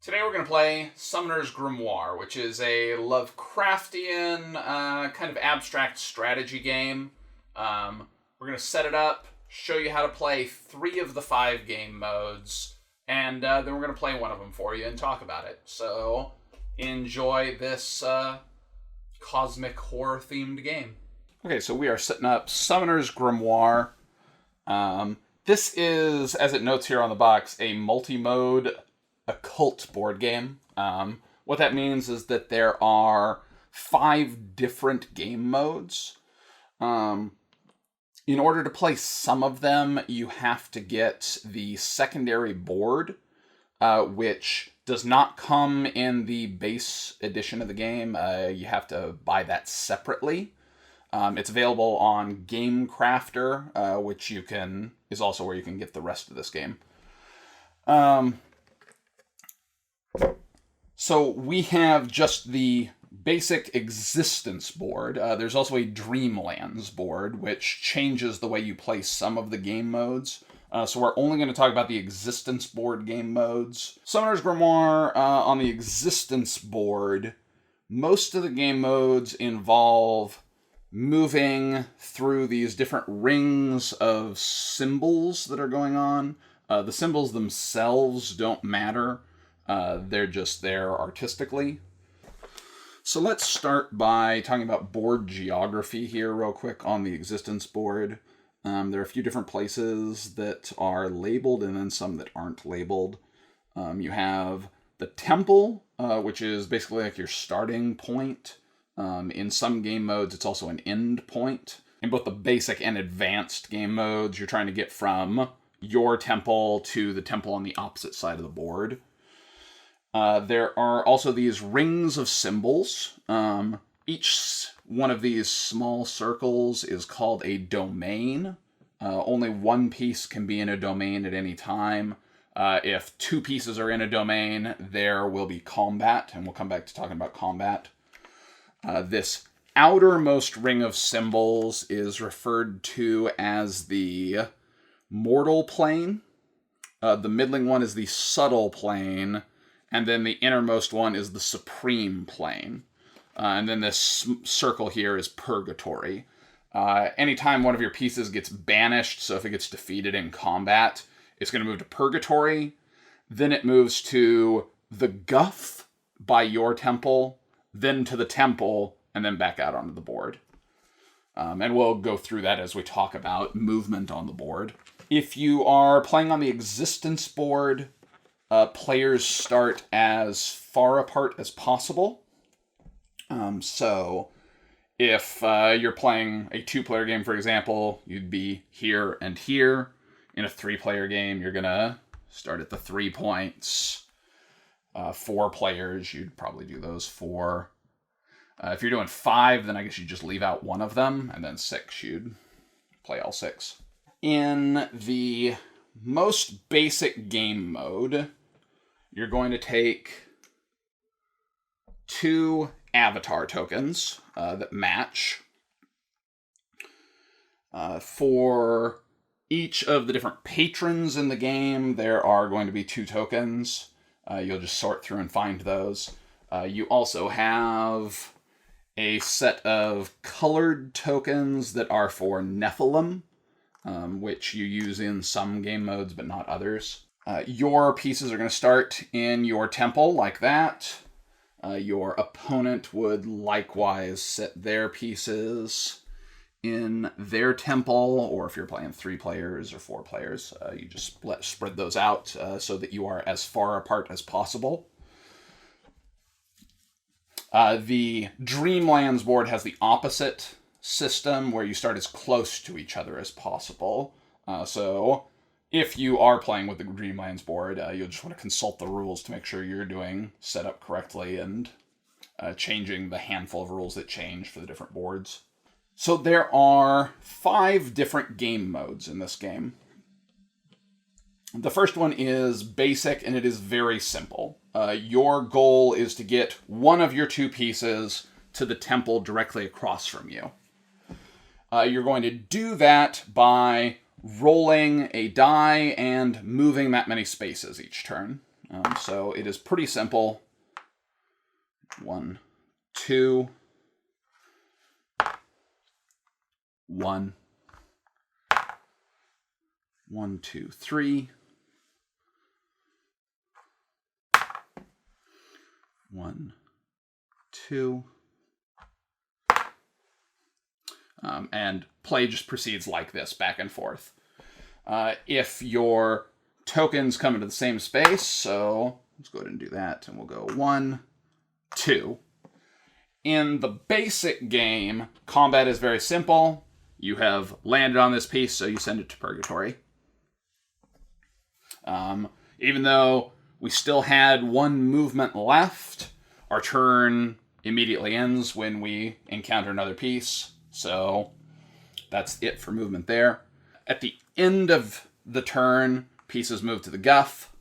Today we're going to play Summoner's Grimoire, which is a Lovecraftian kind of abstract strategy game. We're going to set it up, show you how to play 3 of the 5 game modes, and then we're going to play one of them for you and talk about it. So enjoy this cosmic horror-themed game. Okay, so we are setting up Summoner's Grimoire. This is, as it notes here on the box, a multi-mode occult board game. What that means is that there are 5 different game modes. In order to play some of them, you have to get the secondary board, which does not come in the base edition of the game. You have to buy that separately. It's available on GameCrafter, which is also where you can get the rest of this game. So we have just the basic existence board. There's also a Dreamlands board, which changes the way you play some of the game modes. So we're only going to talk about the existence board game modes. Summoner's Grimoire, on the existence board, most of the game modes involve moving through these different rings of symbols that are going on. The symbols themselves don't matter. They're just there artistically. So let's start by talking about board geography here real quick on the existence board. There are a few different places that are labeled and then some that aren't labeled. You have the temple, which is basically like your starting point. In some game modes, it's also an end point. In both the basic and advanced game modes, you're trying to get from your temple to the temple on the opposite side of the board. There are also these rings of symbols. Each one of these small circles is called a domain. Only one piece can be in a domain at any time. If 2 pieces are in a domain, there will be combat, and we'll come back to talking about combat. This outermost ring of symbols is referred to as the mortal plane. The middling one is the subtle plane. And then the innermost one is the supreme plane. And then this circle here is purgatory. Anytime one of your pieces gets banished, so if it gets defeated in combat, it's going to move to purgatory. Then it moves to the guff by your temple, then to the temple, and then back out onto the board. And we'll go through that as we talk about movement on the board. If you are playing on the existence board, players start as far apart as possible. So if you're playing a 2-player game, for example, you'd be here and here. In a 3-player game, you're going to start at the 3 points. 4 players, you'd probably do those 4. If you're doing 5, then I guess you just leave out one of them. And then 6, you'd play all 6. In the most basic game mode, you're going to take 2 avatar tokens that match. For each of the different patrons in the game, there are going to be 2 tokens. You'll just sort through and find those. You also have a set of colored tokens that are for Nephilim, which you use in some game modes, but not others. Your pieces are going to start in your temple, like that. Your opponent would likewise set their pieces in their temple, or if you're playing 3 players or 4 players, you just spread those out so that you are as far apart as possible. The Dreamlands board has the opposite system, where you start as close to each other as possible. So if you are playing with the Dreamlands board, you'll just want to consult the rules to make sure you're doing setup correctly and changing the handful of rules that change for the different boards. So there are 5 different game modes in this game. The first one is basic, and it is very simple. Your goal is to get one of your 2 pieces to the temple directly across from you. You're going to do that by rolling a die and moving that many spaces each turn. So it is pretty simple. 1, 2, 1, 1, 2, 3, 1, 2, and play just proceeds like this, back and forth. If your tokens come into the same space, so let's go ahead and do that, and we'll go 1, 2. In the basic game, combat is very simple. You have landed on this piece, so you send it to Purgatory. Even though we still had one movement left, our turn immediately ends when we encounter another piece. So that's it for movement there. At the end of the turn, pieces move to the guff,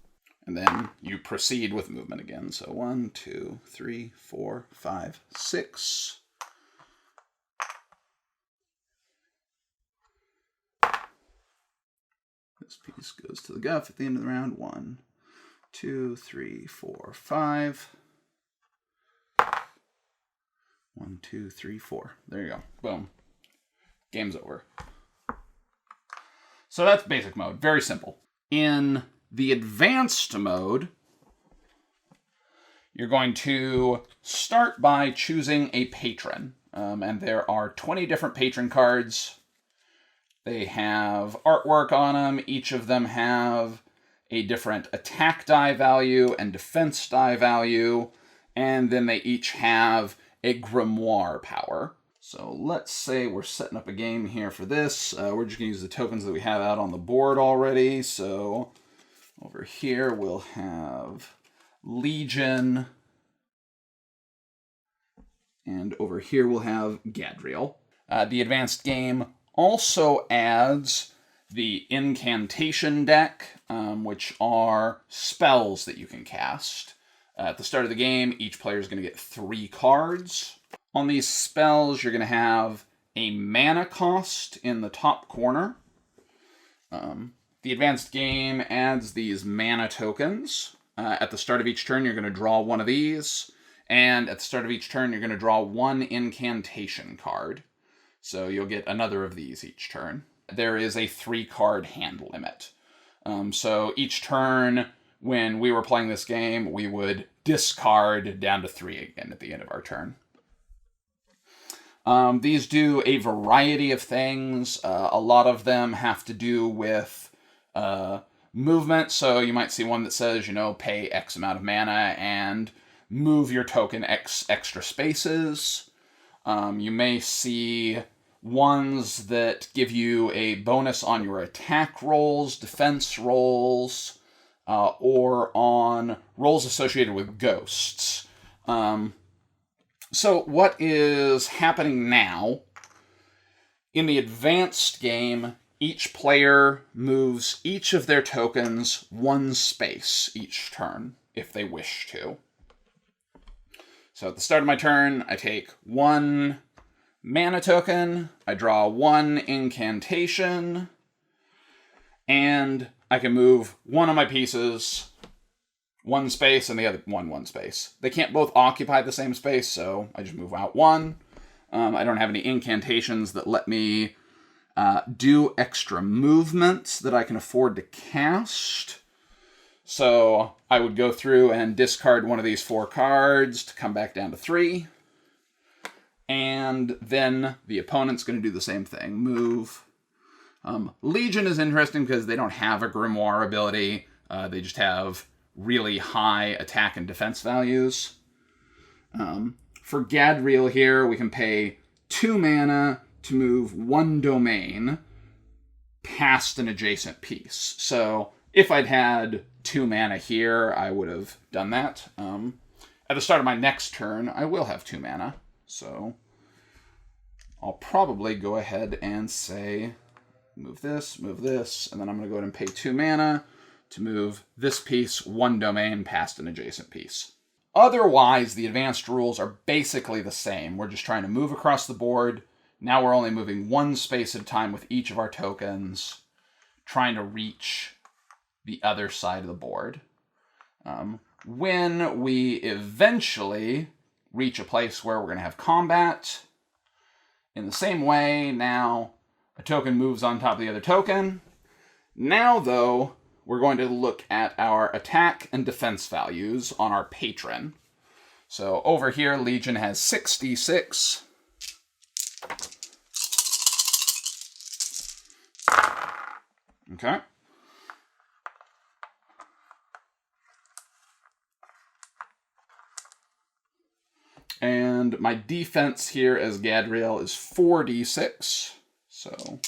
and then you proceed with movement again. So 1, 2, 3, 4, 5, 6. This piece goes to the guff at the end of the round. 1, 2, 3, 4, 5. 1, 2, 3, 4. There you go. Boom. Game's over. So that's basic mode. Very simple. In the advanced mode, you're going to start by choosing a patron. And there are 20 different patron cards. They have artwork on them. Each of them have a different attack die value and defense die value. And then they each have a Grimoire power. So let's say we're setting up a game here for this. We're just going to use the tokens that we have out on the board already. So over here we'll have Legion. And over here we'll have Gadriel. The advanced game also adds the incantation deck, which are spells that you can cast. At the start of the game, each player is going to get 3 cards. On these spells, you're going to have a mana cost in the top corner. The advanced game adds these mana tokens. At the start of each turn, you're going to draw one of these. And at the start of each turn, you're going to draw 1 incantation card. So you'll get another of these each turn. There is a 3-card hand limit. So each turn, when we were playing this game, we would discard down to 3 again at the end of our turn. These do a variety of things. A lot of them have to do with movement. So you might see one that says, pay X amount of mana and move your token X extra spaces. You may see ones that give you a bonus on your attack rolls, defense rolls, or on rolls associated with ghosts. So what is happening now? In the advanced game, each player moves each of their tokens 1 space each turn, if they wish to. So at the start of my turn, I take 1 mana token, I draw 1 incantation, and I can move one of my pieces 1 space and the other one space. They can't both occupy the same space, so I just move out 1. I don't have any incantations that let me do extra movements that I can afford to cast. So I would go through and discard one of these 4 cards to come back down to 3. And then the opponent's going to do the same thing. Move. Legion is interesting because they don't have a Grimoire ability. They just have really high attack and defense values. For Gadriel here, we can pay 2 mana to move 1 domain past an adjacent piece. So if I'd had 2 mana here, I would have done that. At the start of my next turn, I will have 2 mana. So I'll probably go ahead and say, move this, and then I'm going to go ahead and pay 2 mana to move this piece 1 domain past an adjacent piece. Otherwise, the advanced rules are basically the same. We're just trying to move across the board. Now we're only moving 1 space at a time with each of our tokens, trying to reach the other side of the board. When we eventually reach a place where we're going to have combat, in the same way, now a token moves on top of the other token. Now, though, we're going to look at our attack and defense values on our patron. So over here, Legion has 66. Okay. And my defense here as Gadriel is 4d6. So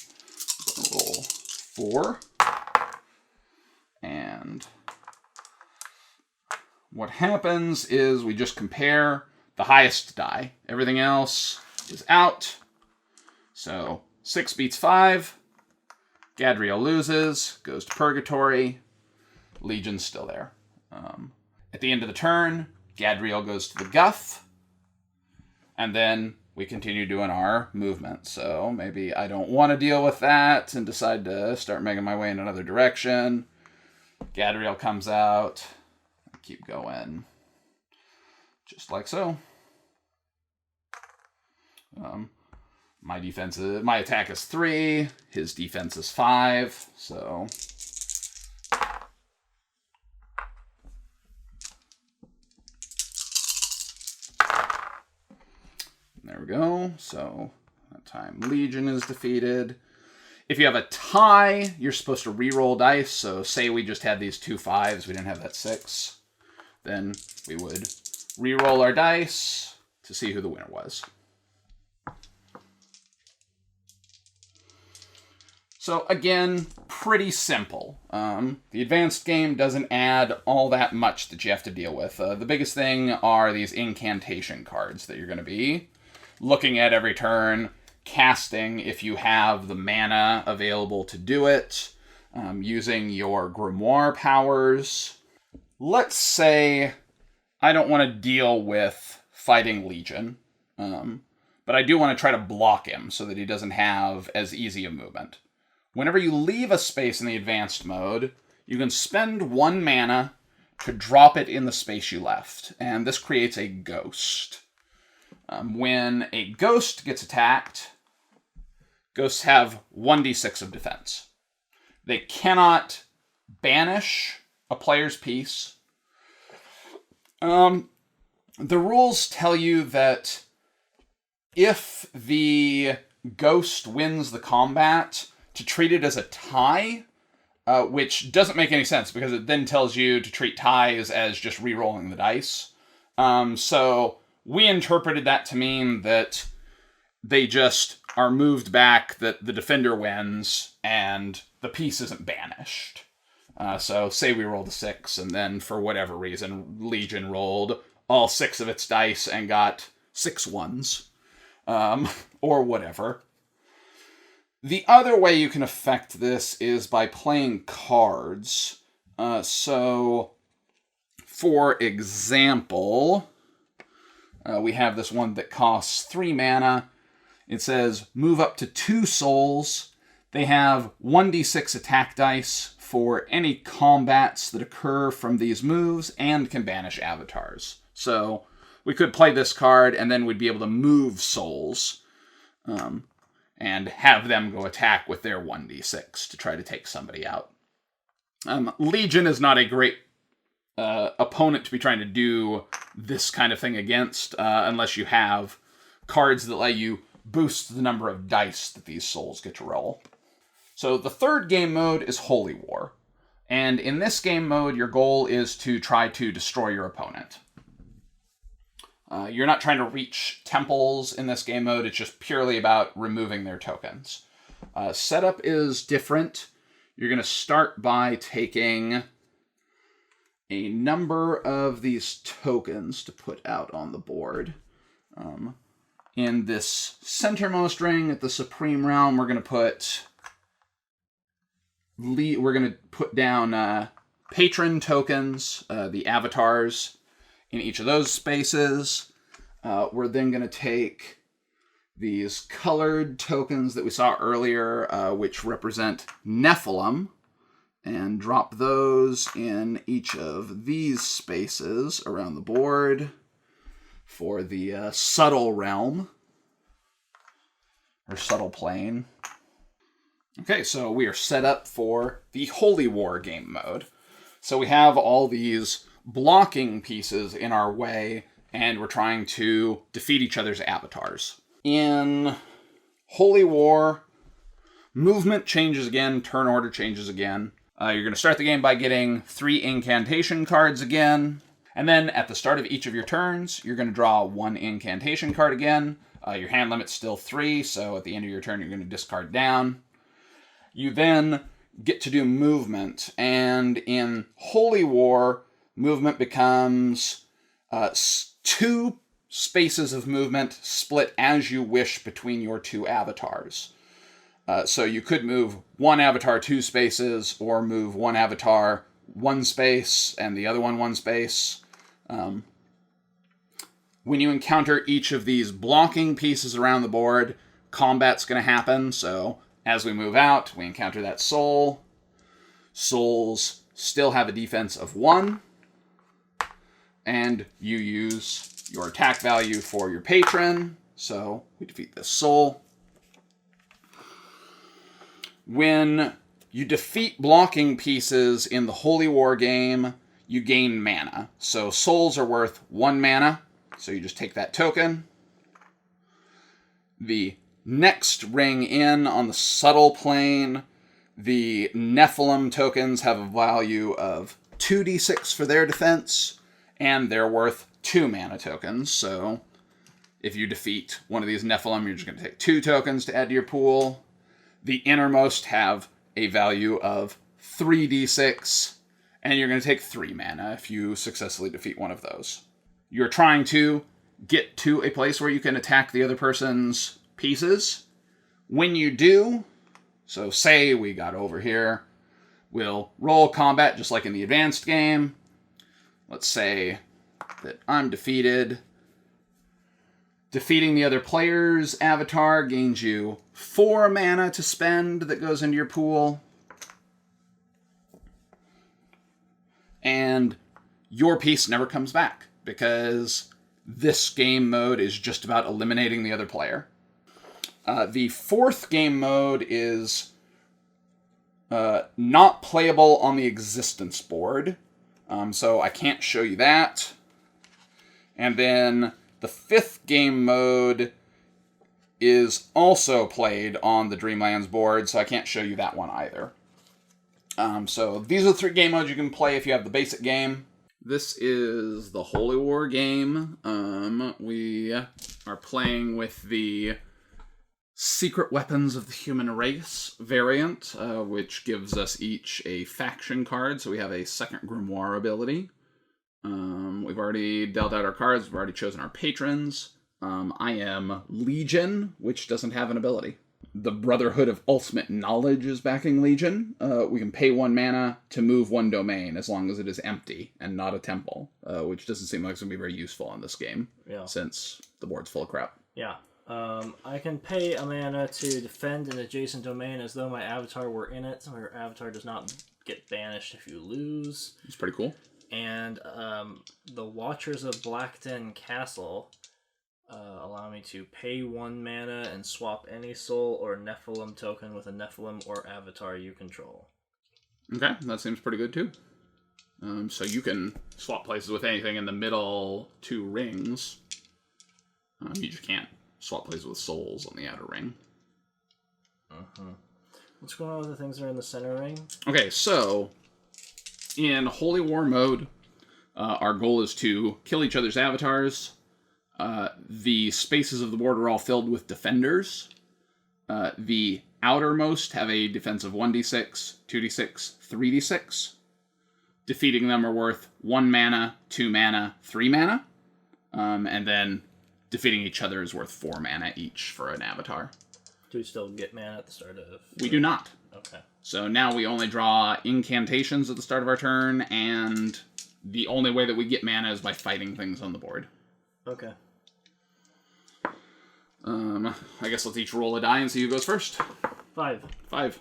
roll 4. And what happens is we just compare the highest die. Everything else is out. So 6 beats 5. Gadriel loses, goes to Purgatory. Legion's still there. At the end of the turn, Gadriel goes to the Guff. And then we continue doing our movement. So maybe I don't want to deal with that and decide to start making my way in another direction. Gadriel comes out. Keep going. Just like so. My attack is 3. His defense is 5. So there we go. So that time Legion is defeated. If you have a tie, you're supposed to re-roll dice. So say we just had these 2 5s, we didn't have that 6. Then we would re-roll our dice to see who the winner was. So again, pretty simple. The advanced game doesn't add all that much that you have to deal with. The biggest thing are these incantation cards that you're going to be looking at every turn, casting if you have the mana available to do it, using your Grimoire powers. Let's say I don't want to deal with fighting Legion, but I do want to try to block him so that he doesn't have as easy a movement. Whenever you leave a space in the advanced mode, you can spend 1 mana to drop it in the space you left, and this creates a ghost. When a ghost gets attacked, ghosts have 1d6 of defense. They cannot banish a player's piece. The rules tell you that if the ghost wins the combat, to treat it as a tie, which doesn't make any sense because it then tells you to treat ties as just re-rolling the dice. So we interpreted that to mean that they just are moved back, that the defender wins, and the piece isn't banished. So say we rolled a 6, and then for whatever reason, Legion rolled all 6 of its dice and got 6 1s, or whatever. The other way you can affect this is by playing cards. So, for example, we have this one that costs 3 mana. It says, move up to 2 souls. They have 1d6 attack dice for any combats that occur from these moves and can banish avatars. So, we could play this card and then we'd be able to move souls. And have them go attack with their 1d6 to try to take somebody out. Legion is not a great opponent to be trying to do this kind of thing against, unless you have cards that let you boost the number of dice that these souls get to roll. So the third game mode is Holy War. And in this game mode, your goal is to try to destroy your opponent. You're not trying to reach temples in this game mode. It's just purely about removing their tokens. Setup is different. You're going to start by taking a number of these tokens to put out on the board. In this centermost ring at the Supreme Realm, we're going to put down patron tokens, the avatars, in each of those spaces. We're then going to take these colored tokens that we saw earlier, which represent Nephilim, and drop those in each of these spaces around the board for the subtle realm, or subtle plane. Okay, so we are set up for the Holy War game mode. So we have all these blocking pieces in our way, and we're trying to defeat each other's avatars. In Holy War, movement changes again, turn order changes again. You're going to start the game by getting 3 incantation cards again, and then at the start of each of your turns, you're going to draw 1 incantation card again. Your hand limit's still 3, so at the end of your turn, you're going to discard down. You then get to do movement, and in Holy War, movement becomes 2 spaces of movement split as you wish between your 2 avatars. So you could move one avatar 2 spaces, or move one avatar 1 space and the other one 1 space. When you encounter each of these blocking pieces around the board, combat's going to happen. So as we move out, we encounter that soul. Souls still have a defense of 1. And you use your attack value for your patron. So we defeat this soul. When you defeat blocking pieces in the Holy War game, you gain mana. So souls are worth 1 mana, so you just take that token. The next ring in on the subtle plane, the Nephilim tokens have a value of 2d6 for their defense, and they're worth 2 mana tokens. So if you defeat one of these Nephilim, you're just going to take 2 tokens to add to your pool. The innermost have a value of 3d6, and you're going to take 3 mana if you successfully defeat one of those. You're trying to get to a place where you can attack the other person's pieces. When you do, so say we got over here, we'll roll combat just like in the advanced game. Let's say that I'm defeated. Defeating the other player's avatar gains you 4 mana to spend that goes into your pool. And your piece never comes back, because this game mode is just about eliminating the other player. The 4th game mode is not playable on the existence board, so I can't show you that. And then the 5th game mode is also played on the Dreamlands board, so I can't show you that one either. So these are the 3 game modes you can play if you have the basic game. This is the Holy War game. We are playing with the Secret Weapons of the Human Race variant, which gives us each a faction card, so we have a 2nd Grimoire ability. We've already dealt out our cards, we've already chosen our patrons. I am Legion, which doesn't have an ability. The Brotherhood of Ultimate Knowledge is backing Legion. We can pay 1 mana to move 1 domain as long as it is empty and not a temple, which doesn't seem like it's going to be very useful in this game, since the board's full of crap. Yeah. I can pay a mana to defend an adjacent domain as though my avatar were in it, so your avatar does not get banished if you lose. It's pretty cool. And the Watchers of Blackden Castle allow me to pay 1 mana and swap any soul or Nephilim token with a Nephilim or avatar you control. Okay, that seems pretty good too. So you can swap places with anything in the middle 2 rings. You just can't swap places with souls on the outer ring. What's going on with the things that are in the center ring? Okay, so in Holy War mode, our goal is to kill each other's avatars. The spaces of the board are all filled with defenders. The outermost have a defense of 1d6, 2d6, 3d6. Defeating them are worth 1 mana, 2 mana, 3 mana. And then defeating each other is worth 4 mana each for an avatar. Do we still get mana at the start of... We do not. Okay. So now we only draw incantations at the start of our turn, and the only way that we get mana is by fighting things on the board. Okay. I guess let's each roll a die and see who goes first. 5. 5.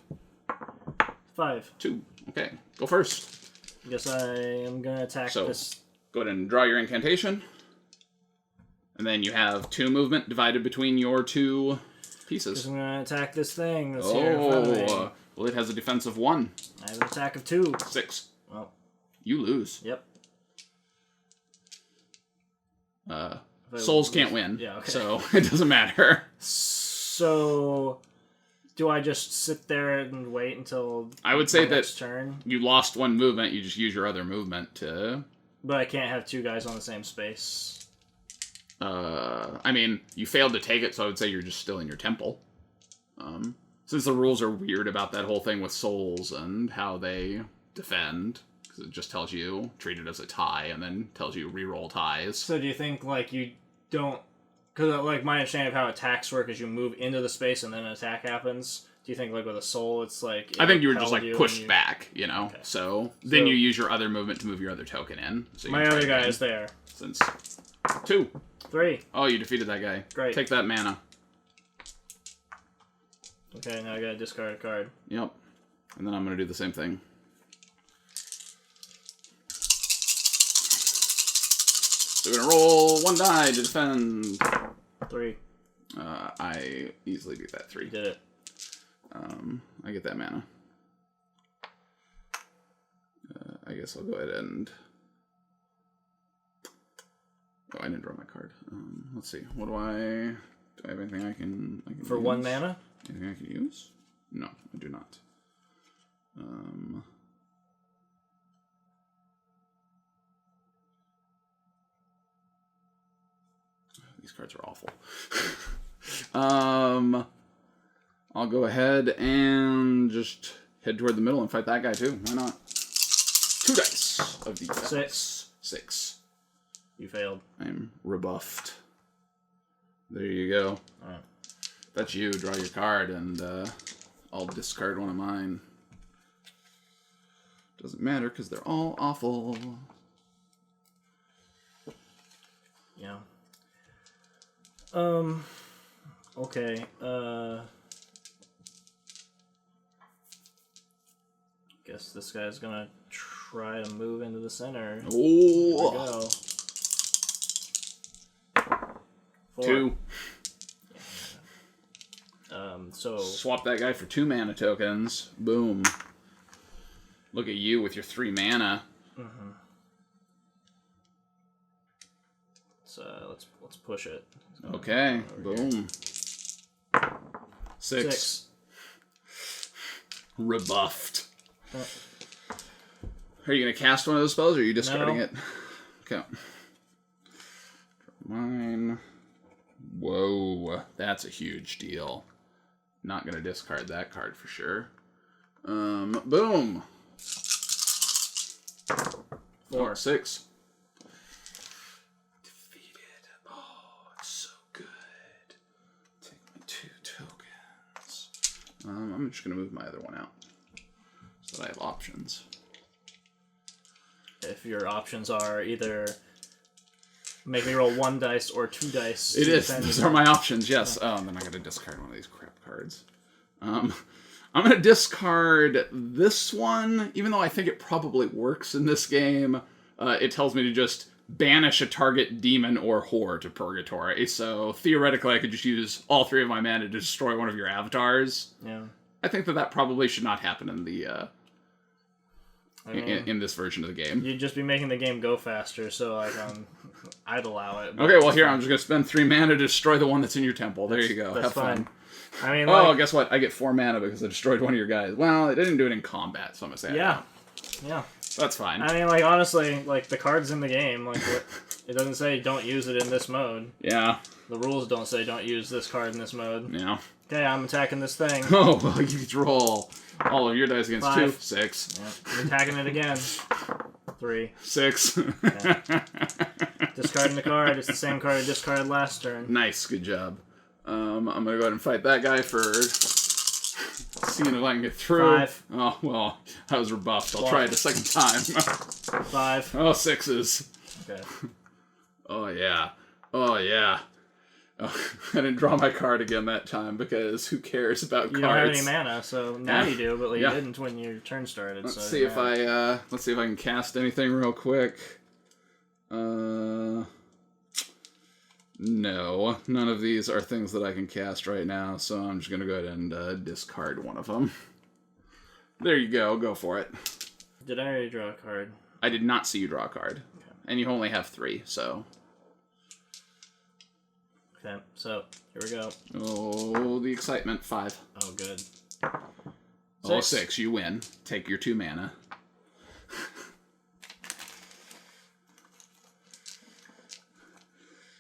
5. 2. Okay, go first. I guess I am going to attack this. Go ahead and draw your incantation. And then you have 2 movement divided between your 2 pieces. I'm going to attack this thing that's here in front of me. Well, it has a defense of 1. I have an attack of 2. 6. Well, you lose. Yep. Souls can't win. Yeah, okay. So it doesn't matter. So, do I just sit there and wait until I would say that turn? You lost 1 movement. You just use your other movement to. But I can't have 2 guys on the same space. I mean, you failed to take it, so I would say you're just still in your temple. Since the rules are weird about that whole thing with souls and how they defend, because it just tells you treat it as a tie, and then tells you reroll ties. So do you think like you don't? Because like my understanding of how attacks work is you move into the space and then an attack happens. Do you think like with a soul it's like? I think you were just like pushed back, you know. Okay. So then you use your other movement to move your other token in. So my other guy is there. Since 2. 3. Oh, you defeated that guy. Great. Take that mana. Okay, now I gotta discard a card. Yep. And then I'm gonna do the same thing. So we're gonna roll 1 die to defend. 3. I easily beat that 3. You did it. I get that mana. I guess I'll go ahead and. Oh, I didn't draw my card. Let's see. What do I have anything I can For use? 1 mana? Anything I can use? No, I do not. These cards are awful. I'll go ahead and just head toward the middle and fight that guy too. Why not? 2 dice of defense. 6. You failed. I'm rebuffed. There you go. Alright. That's you. Draw your card, and I'll discard one of mine. Doesn't matter, because they're all awful. Yeah. Okay. Guess this guy's gonna try to move into the center. Oh! There we go. 4. 2. So Swap that guy for 2 mana tokens. Boom. Look at you with your 3 mana. Mm-hmm. So let's push it. Okay. Boom. 6. Rebuffed. Are you going to cast one of those spells, or are you discarding it? Okay. Mine. Whoa. That's a huge deal. Not going to discard that card for sure. Boom. 4. 6. Defeated. Oh, it's so good. Take my 2 tokens. I'm just going to move my other one out so that I have options. If your options are either make me roll 1 dice or 2 dice. It is. Those are my options, yes. Oh, and then I got to discard one of these crap cards. I'm going to discard this one, even though I think it probably works in this game. It tells me to just banish a target demon or whore to purgatory. So theoretically, I could just use all 3 of my mana to destroy one of your avatars. Yeah. I think that probably should not happen in the in this version of the game. You'd just be making the game go faster, so I'd allow it. Okay, well here I'm just gonna spend 3 mana to destroy the one that's in your temple. There you go. That's Have fun. fine. I mean, guess what? I get 4 mana because I destroyed one of your guys. Well, it didn't do it in combat, so I'm gonna say yeah. That's fine. I mean, honestly, the cards in the game, it doesn't say don't use it in this mode. Yeah. The rules don't say don't use this card in this mode. Yeah. Okay, I'm attacking this thing. Oh, well, you get to roll all of your dice against 5. 2. 6. Yeah. I'm attacking it again. 3. 6. Yeah. Discarding the card. It's the same card I discarded last turn. Nice, good job. I'm gonna go ahead and fight that guy for seeing if I can get through. 5. Oh, well, I was rebuffed. I'll try it a second time. 5. Oh, 6s. Okay. Oh, yeah. Oh, yeah. Oh, I didn't draw my card again that time because who cares about cards? You don't have any mana, so now you do, but you Yeah. didn't when your turn started. Let's so see if I can cast anything real quick. No, none of these are things that I can cast right now, so I'm just gonna go ahead and discard one of them. There you go. Go for it. Did I already draw a card? I did not see you draw a card, and you only have 3, so. Okay, so here we go. Oh, the excitement. 5. Oh, good. 6. You win. Take your 2 mana.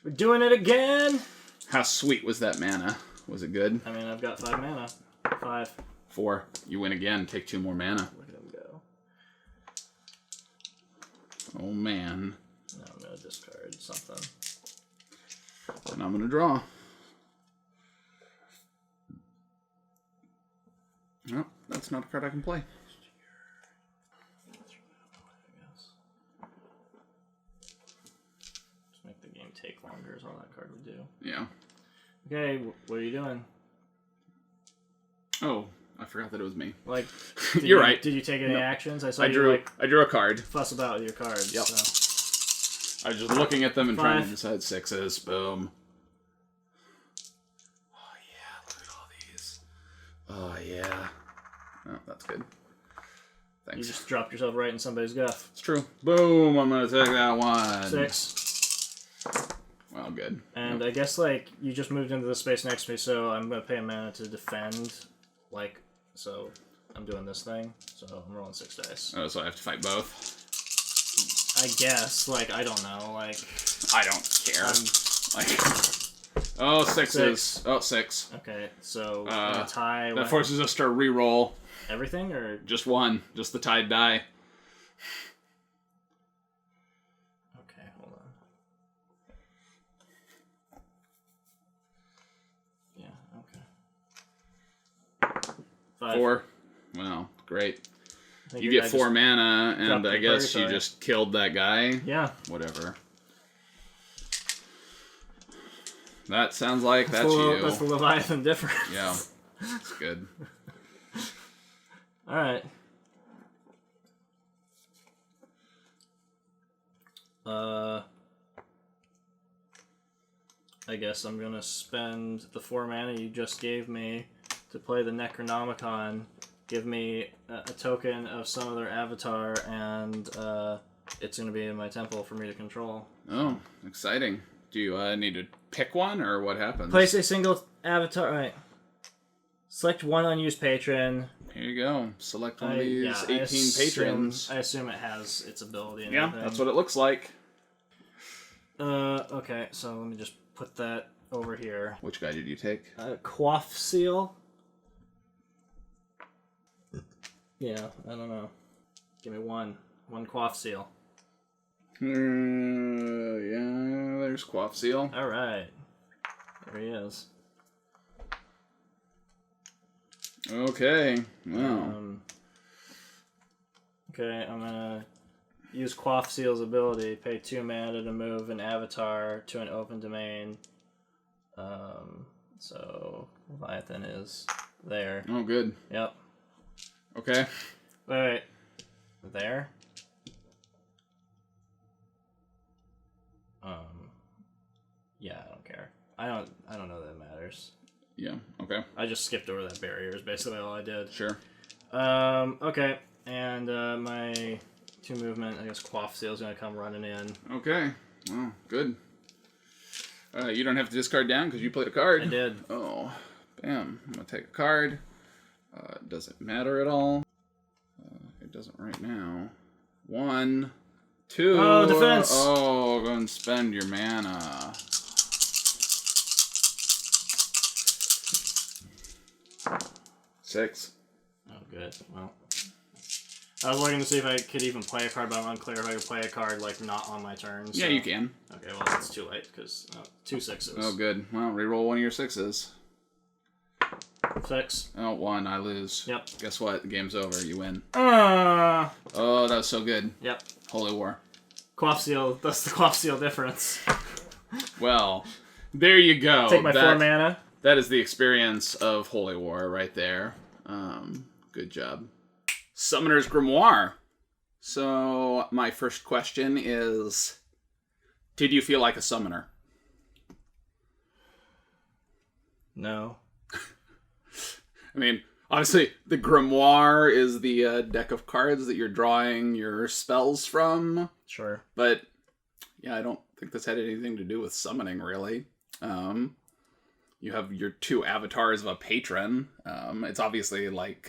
We're doing it again! How sweet was that mana? Was it good? I mean, I've got 5 mana. 5. 4. You win again. Take 2 more mana. Look at him go. Oh, man. No, I'm going to discard something. And I'm going to draw. No, that's not a card I can play. Just make the game take longer is all that card would do. Yeah. Okay, what are you doing? Oh, I forgot that it was me. Like, You're right. Did you take any actions? I saw I drew a card. fuss about with your cards. Yep. So. I was just looking at them and trying to 5. decide 6s. Boom. Oh, yeah. Look at all these. Oh, yeah. Oh, that's good. Thanks. You just dropped yourself right in somebody's guff. It's true. Boom. I'm going to take that one. 6. Well, good. And I guess, like, you just moved into the space next to me, so I'm going to pay a mana to defend. Like, so I'm doing this thing. So I'm rolling 6 dice. Oh, so I have to fight both? I guess. Like, I don't know. Like, I don't care. Oh, 6s. 6. Oh, 6. Okay, so a tie. That forces us to re-roll. Everything, or Just one. Just the tied die. okay, hold on. Yeah, okay. 5. 4. Well, great. I think You get I 4 just mana, and dropped I the guess you purgatory. just killed that guy. Yeah. Whatever. That sounds like that's the, you. That's the Leviathan difference. Yeah, that's good. Alright. I guess I'm gonna spend the 4 mana you just gave me to play the Necronomicon. Give me a token of some other avatar, and it's gonna be in my temple for me to control. Oh, exciting. Do you need to pick one, or what happens? Place a single avatar. Right. Select one unused patron. Here you go. Select one of these 18 patrons. I assume it has its ability and Yeah, everything. that's what it looks like. Okay, so let me just put that over here. Which guy did you take? Quaff seal. Yeah, I don't know. Give me one quaff seal. Yeah, there's Quaff Seal. All right, there he is. Okay, wow. Okay, I'm gonna use Quaff Seal's ability. Pay 2 mana to move an avatar to an open domain. So Leviathan is there. Oh, good. Yep. Okay. Wait. There. Yeah, I don't care. I don't know that it matters. Yeah, okay. I just skipped over that barrier is basically all I did. Sure. Okay. And my 2 movement, I guess Quaff Seal's gonna come running in. Okay. Well, good. You don't have to discard down because you played a card. I did. Oh, bam. I'm going to take a card. Doesn't matter at all. It doesn't right now. 1, 2. Oh, defense! Oh, go and spend your mana. Six. Oh, good. Well, I was looking to see if I could even play a card, but I'm unclear if I could play a card, like, not on my turn. So. Yeah, you can. Okay, well, that's too late, because 2 6s. Oh, good. Well, reroll one of your 6s. 6. Oh, 1. I lose. Yep. Guess what? The game's over. You win. Uh, Oh, that was so good. Yep. Holy War. Quaff Seal, that's the Quaff Seal difference. Well, There you go. Take my 4 mana. That is the experience of Holy War right there. Good job. Summoner's Grimoire. So, my first question is, did you feel like a summoner? No. I mean, obviously, the Grimoire is the deck of cards that you're drawing your spells from. Sure. But, yeah, I don't think this had anything to do with summoning, really. You have your 2 avatars of a patron. It's obviously, like,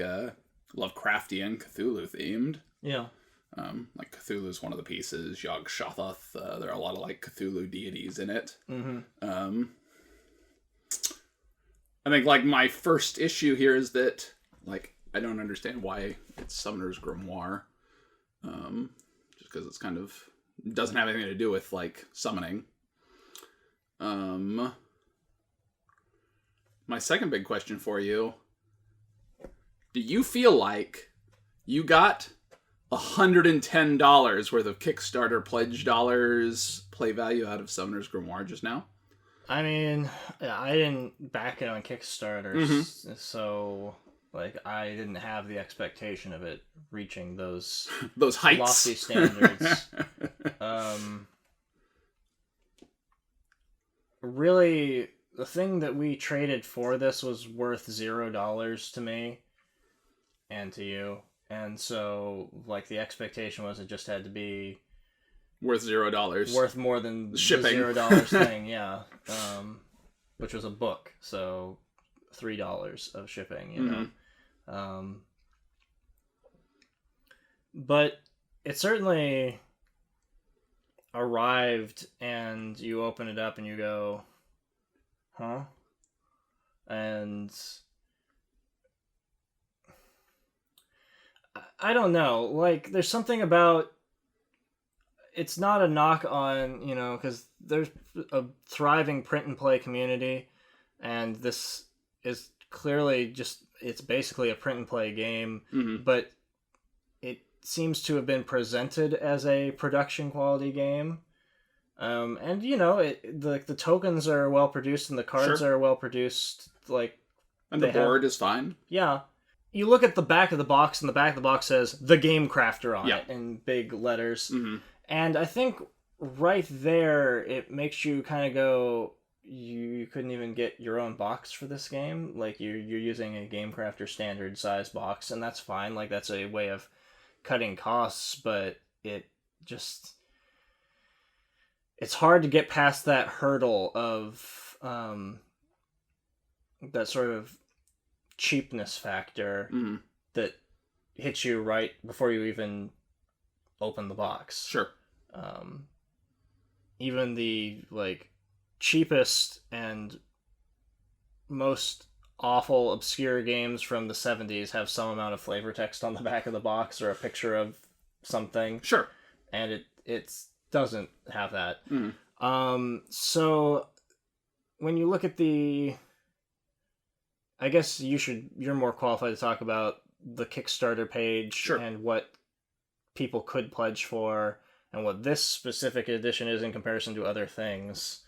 Lovecraftian, Cthulhu-themed. Yeah. Like, Cthulhu's one of the pieces. Yog-Sothoth. There are a lot of, like, Cthulhu deities in it. Mm-hmm. I think, like, my first issue here is that, like, I don't understand why it's Summoner's Grimoire. Just because it's kind of... doesn't have anything to do with, like, summoning. My second big question for you. Do you feel like you got $110 worth of Kickstarter pledge dollars play value out of Summoner's Grimoire just now? I mean, I didn't back it on Kickstarter, so like I didn't have the expectation of it reaching those heights, lofty standards. Really, the thing that we traded for this was worth $0 to me and to you, and so like the expectation was it just had to be worth $0. Worth more than shipping. The $0 thing, yeah. Which was a book, so $3 of shipping, you know. But it certainly arrived, and you open it up and you go, huh? And I don't know, like, there's something about... It's not a knock on, you know, because there's a thriving print and play community, and this is clearly just, it's basically a print and play game, but it seems to have been presented as a production quality game. And, you know, the tokens are well produced and the cards are well produced. Like, and the board is fine. Yeah. You look at the back of the box, and the back of the box says The Game Crafter on it in big letters. And I think right there, it makes you kind of go, you couldn't even get your own box for this game. Like, you're using a Game Crafter standard size box, and that's fine. Like, that's a way of cutting costs, but it just... It's hard to get past that hurdle of that sort of cheapness factor that hits you right before you even open the box. Sure. Even the like cheapest and most awful obscure games from the 70s have some amount of flavor text on the back of the box or a picture of something. Sure. And it doesn't have that. So when you look at I guess you're more qualified to talk about the Kickstarter page and what people could pledge for and what this specific edition is in comparison to other things.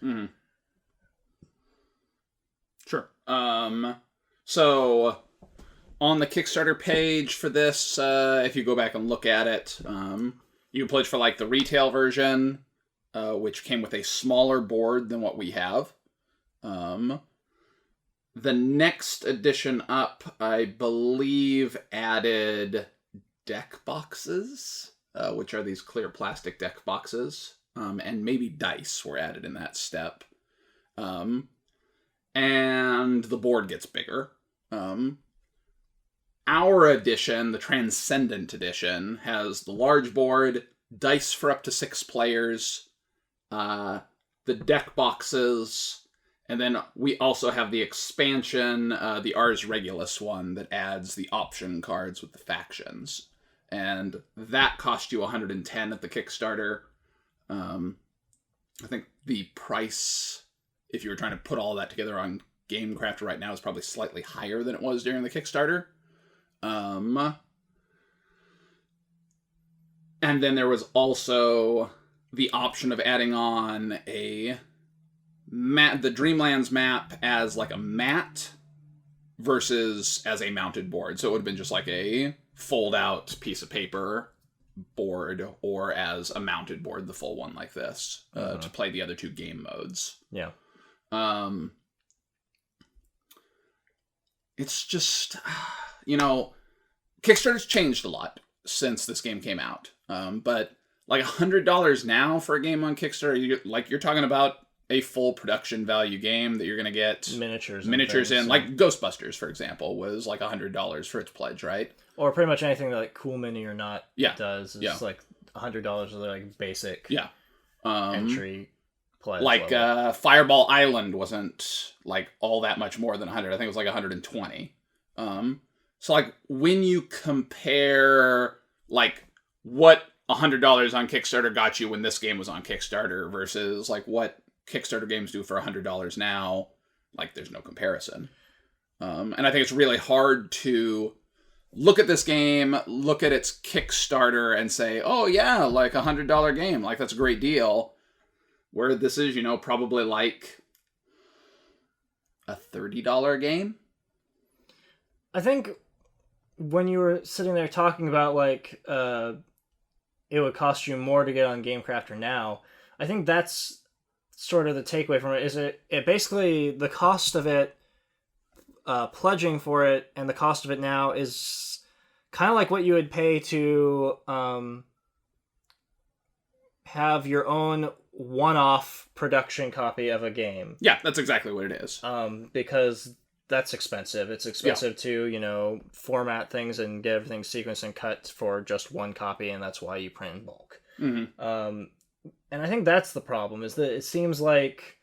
Sure. So on the Kickstarter page for this, if you go back and look at it, you pledge for like the retail version, which came with a smaller board than what we have. The next edition up, I believe, added deck boxes, which are these clear plastic deck boxes, and maybe dice were added in that step. And the board gets bigger. Our edition, the Transcendent edition, has the large board, dice for up to 6 players, the deck boxes, and then we also have the expansion, the Ars Regulus one, that adds the option cards with the factions. And that cost you $110 at the Kickstarter. I think the price, if you were trying to put all that together on Game Crafter right now, is probably slightly higher than it was during the Kickstarter. And then there was also the option of adding on a the Dreamlands map as like a mat versus as a mounted board. So it would have been just like a fold-out piece of paper board, or as a mounted board, the full one like this, to play the other two game modes. Yeah. It's just, Kickstarter's changed a lot since this game came out. But like $100 now for a game on Kickstarter, you're talking about a full production value game that you're going to get miniatures in. Like Ghostbusters, for example, was like $100 for its pledge, right? Or pretty much anything that like Cool Mini or Not does is like $100 of their like basic entry pledge. Like Fireball Island wasn't like all that much more than 100. I think it was like 120. So like when you compare like what $100 on Kickstarter got you when this game was on Kickstarter versus like what Kickstarter games do for $100 now, like there's no comparison. And I think it's really hard to look at this game, look at its Kickstarter and say, oh yeah, like $100 game, like that's a great deal. Where this is, probably like a $30 game. I think when you were sitting there talking about like it would cost you more to get on GameCrafter now, I think that's sort of the takeaway from it. Is it basically the cost of it, pledging for it, and the cost of it now is kind of like what you would pay to have your own one-off production copy of a game. Yeah, that's exactly what it is. Because that's expensive. It's expensive to, format things and get everything sequenced and cut for just one copy, and that's why you print in bulk. Mm-hmm. And I think that's the problem, is that it seems like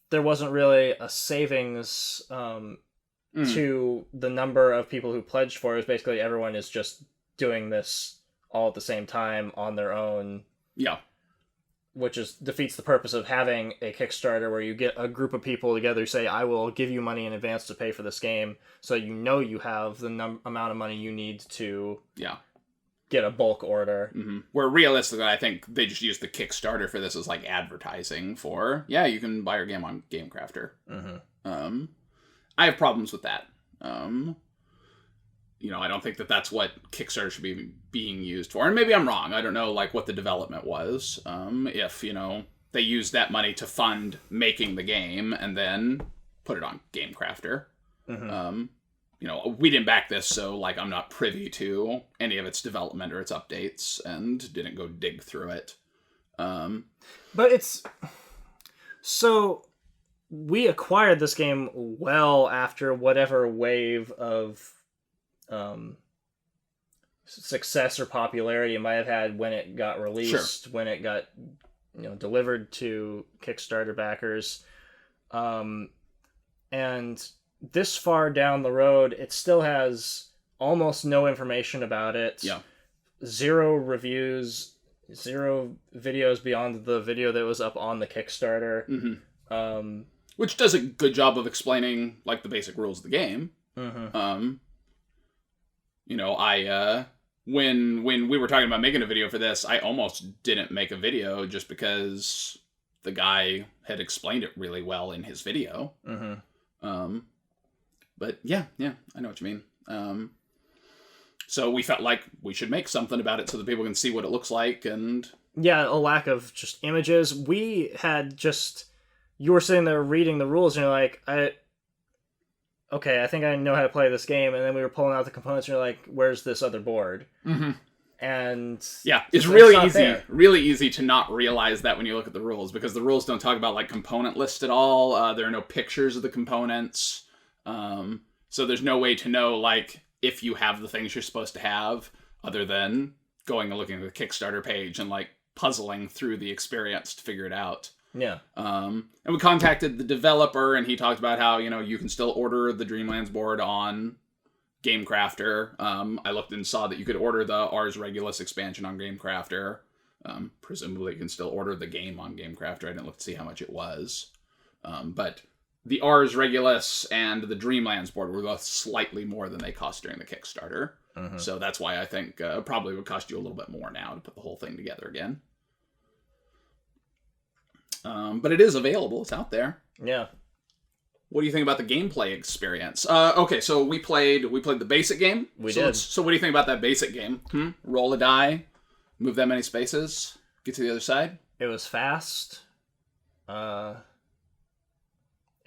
there wasn't really a savings to the number of people who pledged for it. It's basically everyone is just doing this all at the same time on their own. Yeah. Which defeats the purpose of having a Kickstarter where you get a group of people together who say, I will give you money in advance to pay for this game, so you have the amount of money you need to get a bulk order. Mm-hmm. Where realistically, I think they just use the Kickstarter for this as like advertising for, you can buy your game on GameCrafter. Mm-hmm. I have problems with that. I don't think that that's what Kickstarter should be being used for. And maybe I'm wrong. I don't know, like, what the development was. If, they used that money to fund making the game and then put it on GameCrafter. Mm-hmm. We didn't back this, so, like, I'm not privy to any of its development or its updates and didn't go dig through it. But it's... So... We acquired this game well after whatever wave of success or popularity it might have had when it got released, when it got delivered to Kickstarter backers. And this far down the road, it still has almost no information about it. Yeah. 0 reviews, 0 videos beyond the video that was up on the Kickstarter. Mm-hmm. Which does a good job of explaining, like, the basic rules of the game. Mm-hmm. When we were talking about making a video for this, I almost didn't make a video just because the guy had explained it really well in his video. Mm-hmm. But yeah, I know what you mean. So we felt like we should make something about it so that people can see what it looks like, and... Yeah, a lack of just images. We had just... You were sitting there reading the rules, and you're like, I think I know how to play this game, and then we were pulling out the components, and you're like, where's this other board? Mm-hmm. And... Yeah, it's really easy to not realize that when you look at the rules, because the rules don't talk about, like, component lists at all. There are no pictures of the components. So there's no way to know, like, if you have the things you're supposed to have, other than going and looking at the Kickstarter page and, like, puzzling through the experience to figure it out. Yeah. And we contacted the developer, and he talked about how, you can still order the Dreamlands board on GameCrafter. I looked and saw that you could order the Ars Regulus expansion on GameCrafter. Presumably you can still order the game on GameCrafter. I didn't look to see how much it was. But the Ars Regulus and the Dreamlands board were both slightly more than they cost during the Kickstarter. Mm-hmm. So that's why I think probably would cost you a little bit more now to put the whole thing together again. But it is available. It's out there. Yeah. What do you think about the gameplay experience? Okay, so we played the basic game. We did. So what do you think about that basic game? Roll a die, move that many spaces, get to the other side. It was fast. It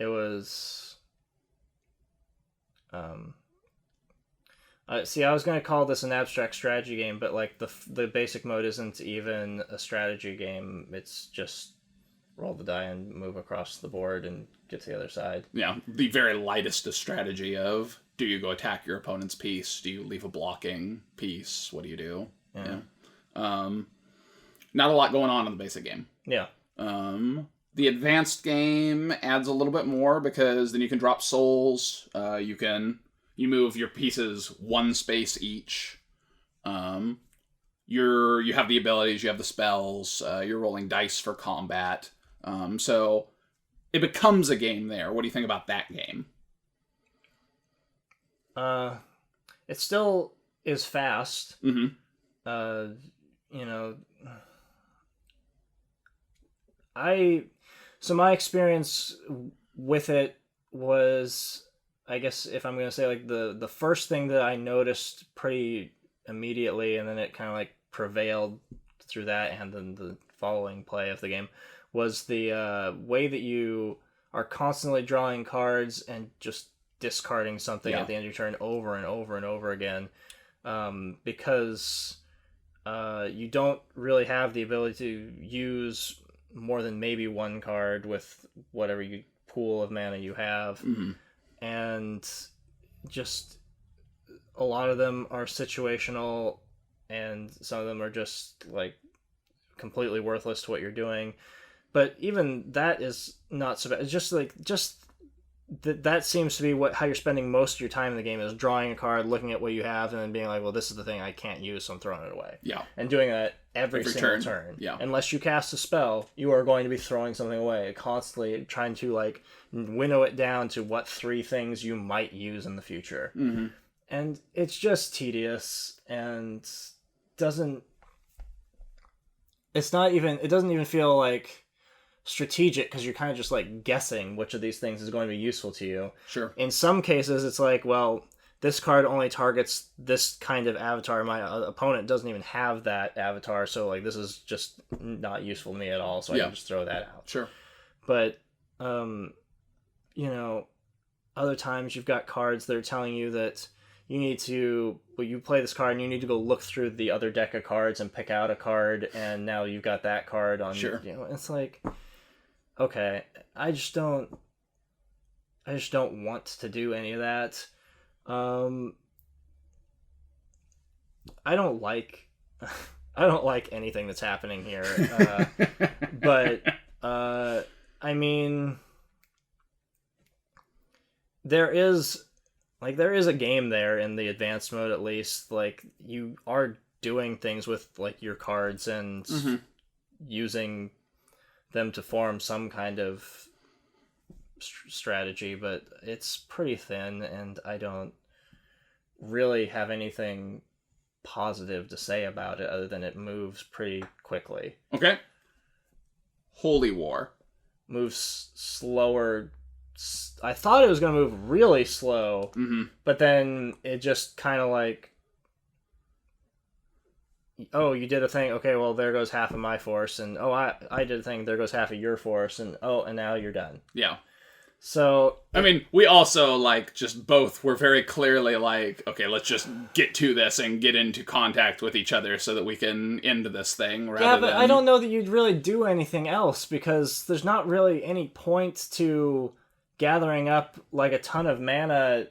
was. See, I was going to call this an abstract strategy game, but like the basic mode isn't even a strategy game. It's just roll the die and move across the board and get to the other side. Yeah, the very lightest of strategy of, do you go attack your opponent's piece? Do you leave a blocking piece? What do you do? Yeah. Not a lot going on in the basic game. Yeah. The advanced game adds a little bit more because then you can drop souls. You move your pieces one space each. You have the abilities, you have the spells, you're rolling dice for combat. So it becomes a game there. What do you think about that game? It still is fast. Mm-hmm. So my experience with it was, I guess if I'm going to say like the first thing that I noticed pretty immediately, and then it kind of like prevailed through that and then the following play of the game, was the way that you are constantly drawing cards and just discarding something at the end of your turn over and over and over again, because you don't really have the ability to use more than maybe one card with whatever pool of mana you have. Mm-hmm. And just a lot of them are situational, and some of them are just like completely worthless to what you're doing. But even that is not so bad. It's just that seems to be how you're spending most of your time in the game, is drawing a card, looking at what you have, and then being like, well, this is the thing I can't use, so I'm throwing it away. Yeah. And doing that every single turn. Yeah. Unless you cast a spell, you are going to be throwing something away, constantly trying to like winnow it down to what 3 things you might use in the future. Mm-hmm. And it's just tedious, and it doesn't even feel like strategic, because you're kind of just like guessing which of these things is going to be useful to you. Sure. In some cases, it's like, well, this card only targets this kind of avatar. My opponent doesn't even have that avatar, so like this is just not useful to me at all, so I can just throw that out. Sure. But other times you've got cards that are telling you that you need to, you play this card and you need to go look through the other deck of cards and pick out a card, and now you've got that card on. Sure. It's like, okay, I just don't want to do any of that. I don't like anything that's happening here. But I mean, there is a game there in the advanced mode, at least. Like, you are doing things with like your cards and using them to form some kind of strategy, but it's pretty thin, and I don't really have anything positive to say about it other than it moves pretty quickly. Okay. Holy War moves slower. I thought it was going to move really slow, but then it just kind of like, oh, you did a thing, okay, well, there goes half of my force, and oh, I did a thing, there goes half of your force, and oh, and now you're done. Yeah. So, I mean, we also, like, just both were very clearly like, okay, let's just get to this and get into contact with each other so that we can end this thing. Yeah, but I don't know that you'd really do anything else, because there's not really any point to gathering up, like, a ton of mana,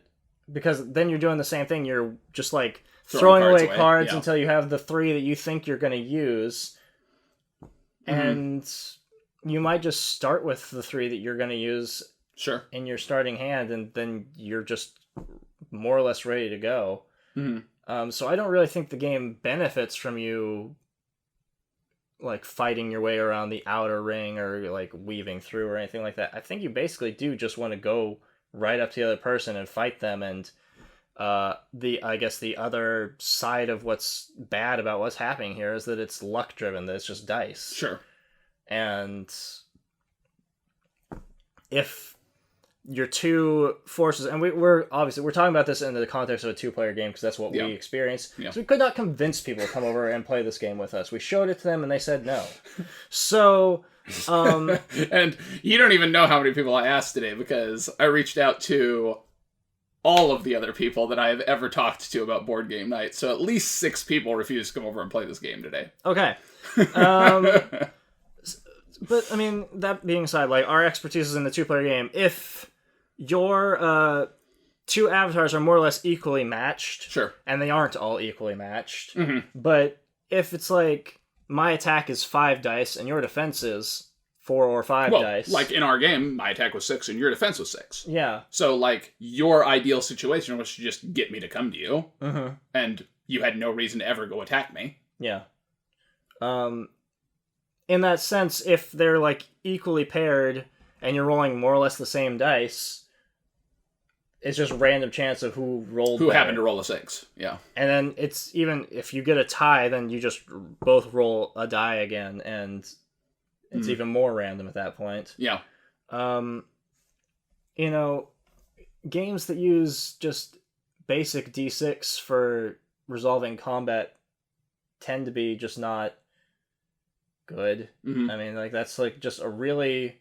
because then you're doing the same thing. You're just, like, throwing away cards until you have the 3 that you think you're going to use. And you might just start with the 3 that you're going to use in your starting hand, and then you're just more or less ready to go. So I don't really think the game benefits from you like fighting your way around the outer ring or like weaving through or anything like that. I think you basically do just want to go right up to the other person and fight them, and I guess the other side of what's bad about what's happening here is that it's luck driven, that it's just dice. Sure. And if your two forces, and we're talking about this in the context of a 2-player game because that's what we experienced. Yeah. So we could not convince people to come over and play this game with us. We showed it to them and they said no. So, and you don't even know how many people I asked today because I reached out to all of the other people that I have ever talked to about board game night. So at least 6 people refused to come over and play this game today. Okay. But I mean, that being said, like our expertise is in the 2-player game. If your 2 avatars are more or less equally matched, sure, and they aren't all equally matched, mm-hmm. but if it's like my attack is 5 dice and your defense is 4 or 5 dice, like in our game, my attack was 6 and your defense was 6. Yeah. So like your ideal situation was to just get me to come to you, mm-hmm. and you had no reason to ever go attack me. Yeah. In that sense, if they're like equally paired and you're rolling more or less the same dice, it's just random chance of who happened to roll a 6. Yeah. And then it's even if you get a tie, then you just both roll a die again, and it's even more random at that point. Yeah. You know, games that use just basic D6 for resolving combat tend to be just not good. Mm-hmm. I mean, like that's like just a really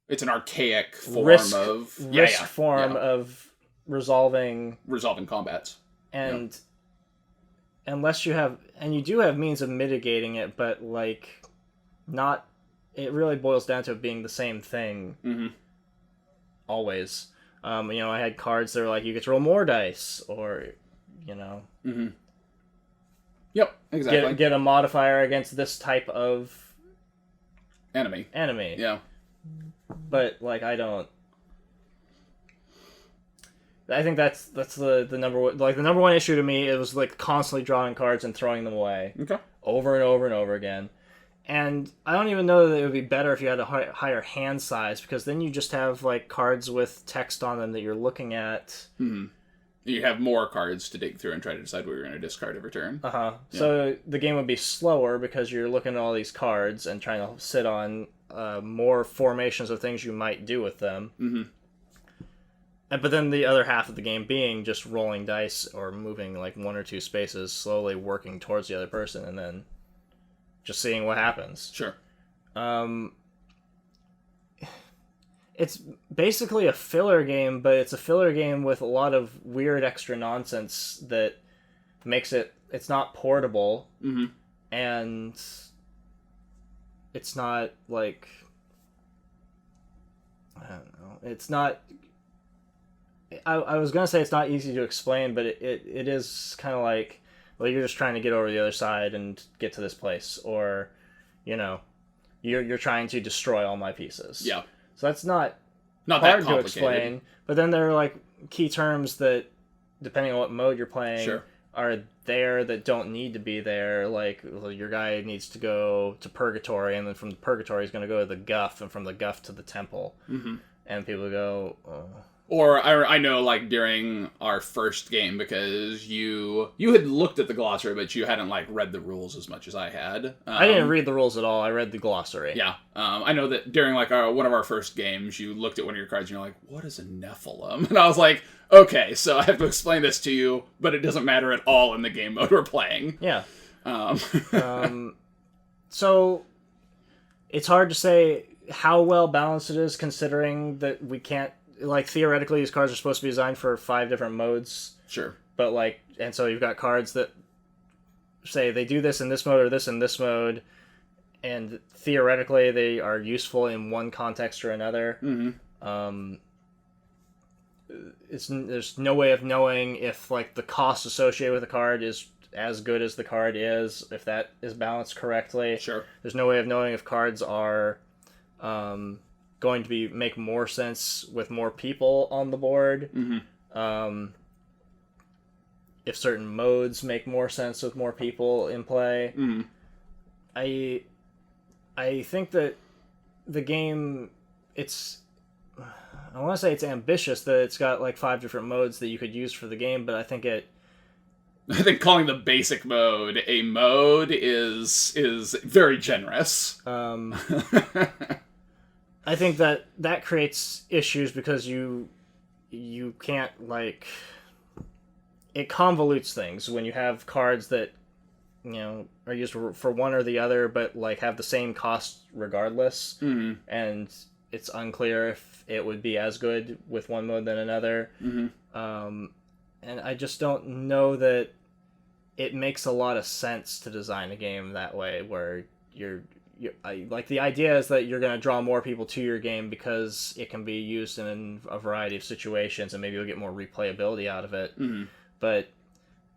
it's an archaic form of resolving combats. And unless you have, and you do have means of mitigating it, but like not, it really boils down to it being the same thing. Mm-hmm. Always. You know, I had cards that were like you get to roll more dice, or you know, mm-hmm. Yep, exactly. Get a modifier against this type of enemy. Yeah. But like I think that's the number one, like the number one issue to me. It was like constantly drawing cards and throwing them away. Okay. Over and over and over again. And I don't even know that it would be better if you had a higher hand size, because then you just have like cards with text on them that you're looking at. Mm-hmm. You have more cards to dig through and try to decide what you're going to discard every turn. Yeah. So the game would be slower because you're looking at all these cards and trying to sit on more formations of things you might do with them. Mm-hmm. But then the other half of the game being just rolling dice or moving like 1 or 2 spaces, slowly working towards the other person, and then just seeing what happens. Sure. It's basically a filler game, but it's a filler game with a lot of weird extra nonsense that makes it's not portable. Mm-hmm. And it's not like, I don't know, it's not, I was going to say it's not easy to explain, but it is kind of like, well, you're just trying to get over the other side and get to this place, or, you know, you're trying to destroy all my pieces. Yeah. So that's not hard that to explain. But then there are like key terms that, depending on what mode you're playing, sure, are there that don't need to be there. Like, well, your guy needs to go to Purgatory, and then from the Purgatory he's going to go to the Guff, and from the Guff to the Temple. Mm-hmm. And people go, Or I know, like, during our first game, because you had looked at the glossary, but you hadn't, like, read the rules as much as I had. I didn't read the rules at all. I read the glossary. Yeah. I know that during, like, one of our first games, you looked at one of your cards and you're like, what is a Nephilim? And I was like, okay, so I have to explain this to you, but it doesn't matter at all in the game mode we're playing. Yeah. So, it's hard to say how well balanced it is, considering that we can't, like, theoretically, these cards are supposed to be designed for 5 different modes. Sure. But, like, and so you've got cards that say they do this in this mode or this in this mode, and theoretically they are useful in one context or another. Mm-hmm. There's no way of knowing if, like, the cost associated with the card is as good as the card is, if that is balanced correctly. Sure. There's no way of knowing if cards are going to make more sense with more people on the board. Mm-hmm. If certain modes make more sense with more people in play. Mm-hmm. I think that the game, I want to say it's ambitious that it's got like 5 different modes that you could use for the game, but I think I think calling the basic mode a mode is very generous. I think that creates issues because you can't, like, it convolutes things when you have cards that, you know, are used for one or the other, but, like, have the same cost regardless. Mm-hmm. And it's unclear if it would be as good with one mode than another. Mm-hmm. And I just don't know that it makes a lot of sense to design a game that way, where like, the idea is that you're going to draw more people to your game because it can be used in a variety of situations, and maybe you'll get more replayability out of it. Mm-hmm. But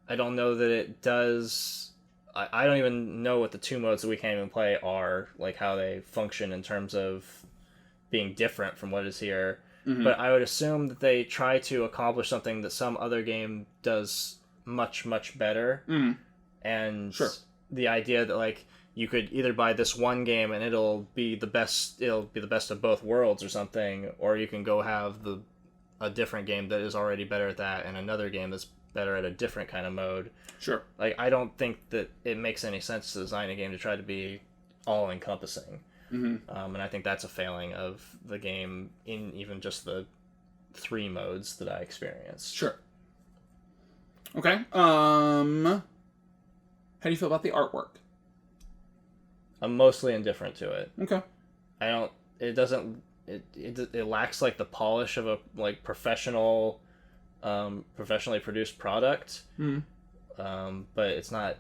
I don't know that it does. I don't even know what the two modes that we can't even play are, like, how they function in terms of being different from what is here. Mm-hmm. But I would assume that they try to accomplish something that some other game does much, much better. Mm-hmm. And sure. The idea that, like, you could either buy this one game and it'll be the best of both worlds or something, or you can go have a different game that is already better at that, and another game that's better at a different kind of mode. Sure. Like, I don't think that it makes any sense to design a game to try to be all-encompassing. Mm-hmm. And I think that's a failing of the game in even just the 3 modes that I experienced. Sure. Okay. How do you feel about the artwork? I'm mostly indifferent to it. Okay. It lacks, like, the polish of a, like, professionally produced product. Mm-hmm. But it's not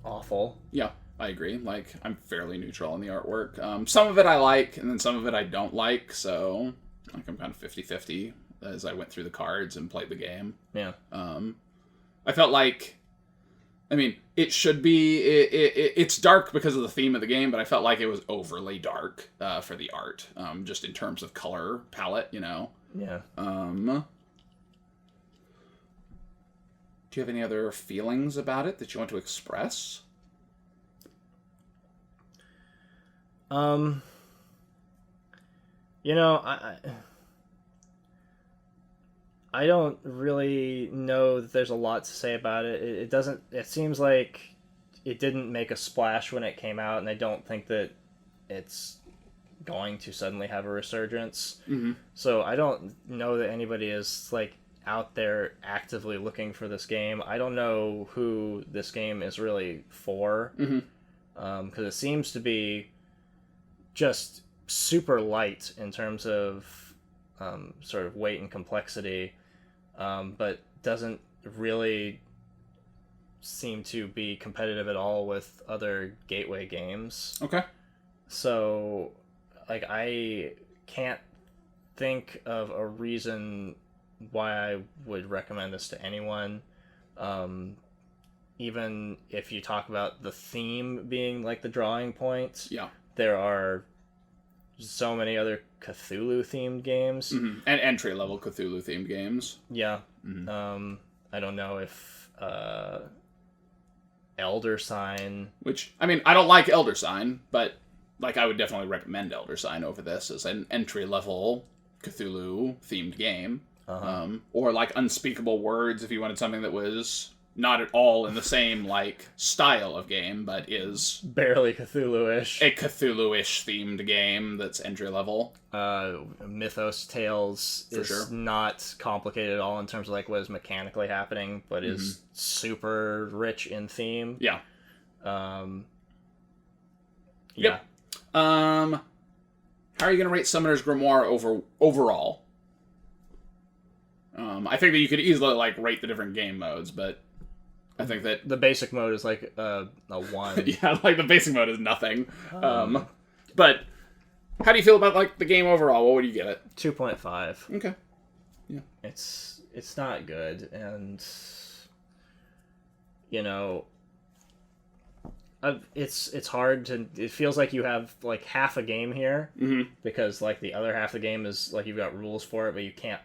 awful. Yeah, I agree. Like, I'm fairly neutral on the artwork. Some of it I like, and then some of it I don't like, so, like, I'm kind of 50-50 as I went through the cards and played the game. Yeah. I felt like, I mean, it should be, it's dark because of the theme of the game, but I felt like it was overly dark for the art, just in terms of color palette, you know? Yeah. Do you have any other feelings about it that you want to express? You know, I don't really know that there's a lot to say about it. It seems like it didn't make a splash when it came out, and I don't think that it's going to suddenly have a resurgence. Mm-hmm. So I don't know that anybody is, like, out there actively looking for this game. I don't know who this game is really for. Mm-hmm. Because it seems to be just super light in terms of sort of weight and complexity, but doesn't really seem to be competitive at all with other gateway games. Okay. So, like, I can't think of a reason why I would recommend this to anyone. Even if you talk about the theme being, like, the drawing point, yeah, there are so many other Cthulhu-themed games. Mm-hmm. And entry-level Cthulhu-themed games. Yeah. Mm-hmm. I don't know if Elder Sign... Which, I mean, I don't like Elder Sign, but, like, I would definitely recommend Elder Sign over this as an entry-level Cthulhu-themed game. Uh-huh. Or, like, Unspeakable Words if you wanted something that was not at all in the same, like, style of game, but is barely Cthulhu-ish. a Cthulhu-ish themed game that's entry-level. Mythos Tales For is sure. not complicated at all in terms of, like, what is mechanically happening, but is super rich in theme. Yeah. Yeah. Yep. How are you going to rate Summoner's Grimoire overall? I think that you could easily, like, rate the different game modes, but I think that... The basic mode is, like, a 1. yeah, like, the basic mode is nothing. But how do you feel about, like, the game overall? What would you give it? 2.5. Okay. Yeah. It's not good, and, you know, it's hard to... It feels like you have, like, half a game here, because, like, the other half of the game is, like, you've got rules for it, but you can't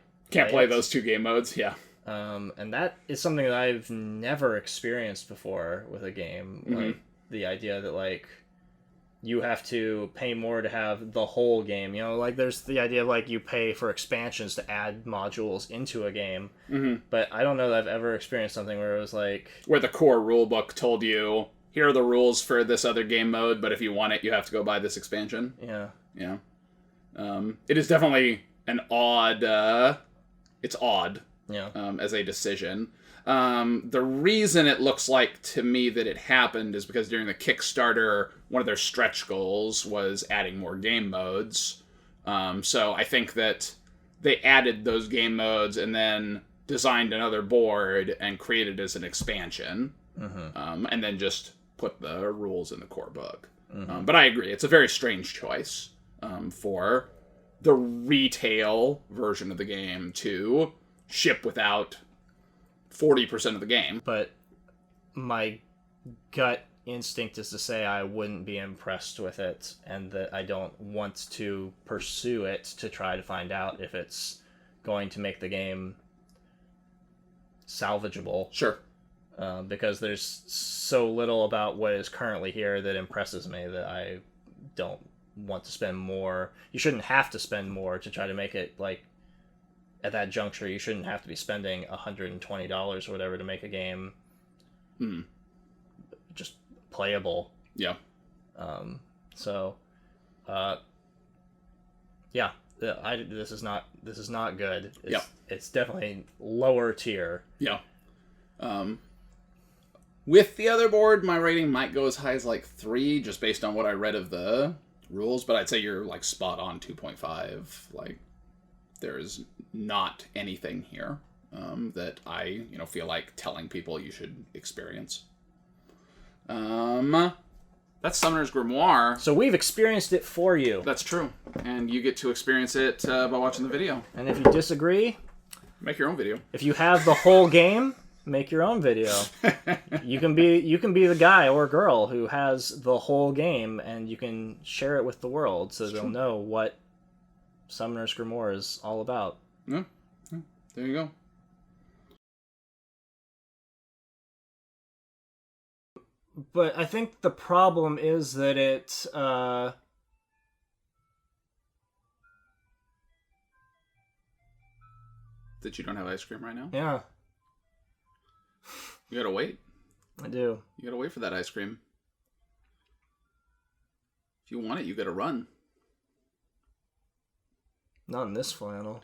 play those two game modes, yeah. And that is something that I've never experienced before with a game. Like, the idea that, like, you have to pay more to have the whole game. You know, like there's the idea of like you pay for expansions to add modules into a game. Mm-hmm. But I don't know that I've ever experienced something where it was like... Where the core rulebook told you, here are the rules for this other game mode, but if you want it, you have to go buy this expansion. Yeah. Yeah. It is definitely an odd... it's odd. Yeah. As a decision. The reason it looks like to me that it happened is because during the Kickstarter, one of their stretch goals was adding more game modes. So I think that they added those game modes and then designed another board and created it as an expansion. Mm-hmm. And then just put the rules in the core book. Mm-hmm. But I agree, it's a very strange choice for the retail version of the game to ship without 40% of the game. But my gut instinct is to say I wouldn't be impressed with it, and that I don't want to pursue it to try to find out if it's going to make the game salvageable. Sure. Because there's so little about what is currently here that impresses me that I don't want to spend more. You shouldn't have to spend more to try to make it, like, at that juncture, you shouldn't have to be spending $120 or whatever to make a game just playable. Yeah. Yeah. This is not good. Yeah. It's definitely lower tier. Yeah. With the other board, my rating might go as high as like 3, just based on what I read of the rules. But I'd say you're like spot on 2.5. Like, there is not anything here that I feel like telling people you should experience. That's Summoner's Grimoire. So we've experienced it for you. That's true. And you get to experience it by watching the video. And if you disagree, make your own video. If you have the whole game, make your own video. You can be the guy or girl who has the whole game, and you can share it with the world so they'll know what Summoner's Grimoire is all about. Yeah. There you go. But I think the problem is that it that you don't have ice cream right now? Yeah. You gotta wait. I do. You gotta wait for that ice cream. If you want it, you gotta run. Not in this flannel.